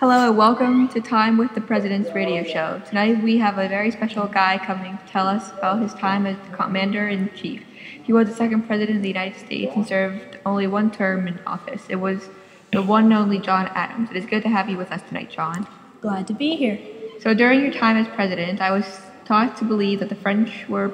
Hello and welcome to Time with the President's radio show. Tonight we have a very special guy coming to tell us about his time as Commander-in-Chief. He was the second President of the United States and served only one term in office. It was the one and only John Adams. It is good to have you with us tonight, John. Glad to be here. So during your time as President, I was taught to believe that the French were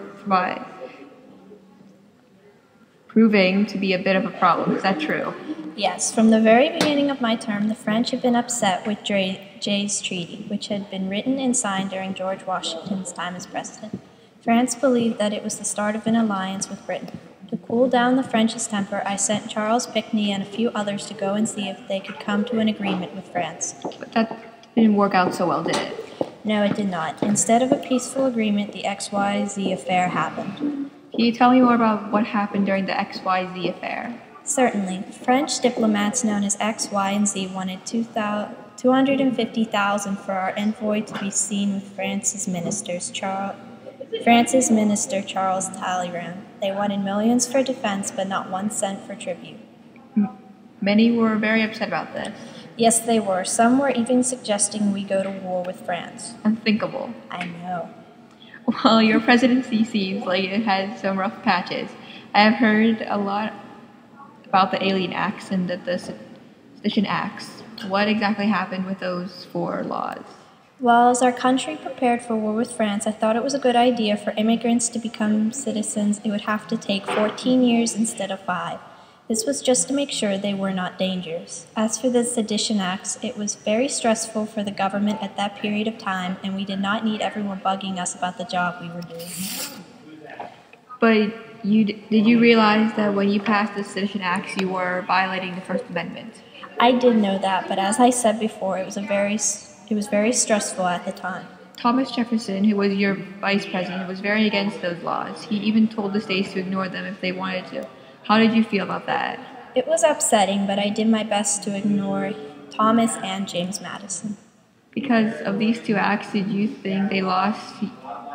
proving to be a bit of a problem. Is that true? Yes, from the very beginning of my term, the French had been upset with Jay's Treaty, which had been written and signed during George Washington's time as president. France believed that it was the start of an alliance with Britain. To cool down the French's temper, I sent Charles Pinckney and a few others to go and see if they could come to an agreement with France. But that didn't work out so well, did it? No, it did not. Instead of a peaceful agreement, the XYZ affair happened. Can you tell me more about what happened during the XYZ affair? Certainly. French diplomats known as X, Y, and Z wanted $250,000 for our envoy to be seen with France's Minister Charles Talleyrand. They wanted millions for defense, but not 1 cent for tribute. Many were very upset about this. Yes, they were. Some were even suggesting we go to war with France. Unthinkable. I know. Well, your presidency seems like it had some rough patches. I have heard a lot about the Alien Acts and the Sedition Acts. What exactly happened with those 4 laws? Well, as our country prepared for war with France, I thought it was a good idea for immigrants to become citizens. It would have to take 14 years instead of 5. This was just to make sure they were not dangerous. As for the Sedition Acts, it was very stressful for the government at that period of time, and we did not need everyone bugging us about the job we were doing. But did you realize that when you passed the Sedition Acts, you were violating the First Amendment? I did know that, but as I said before, it was very stressful at the time. Thomas Jefferson, who was your vice president, was very against those laws. He even told the states to ignore them if they wanted to. How did you feel about that? It was upsetting, but I did my best to ignore Thomas and James Madison. Because of these 2 acts, did you think they lost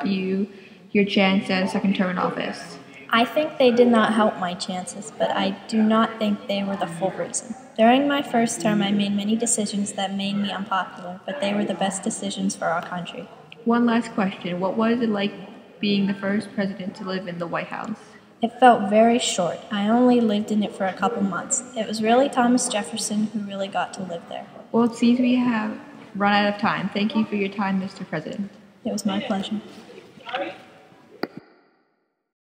your chance at a second term in office? I think they did not help my chances, but I do not think they were the full reason. During my first term, I made many decisions that made me unpopular, but they were the best decisions for our country. One last question. What was it like being the first president to live in the White House? It felt very short. I only lived in it for a couple months. It was really Thomas Jefferson who really got to live there. Well, it seems we have run out of time. Thank you for your time, Mr. President. It was my pleasure.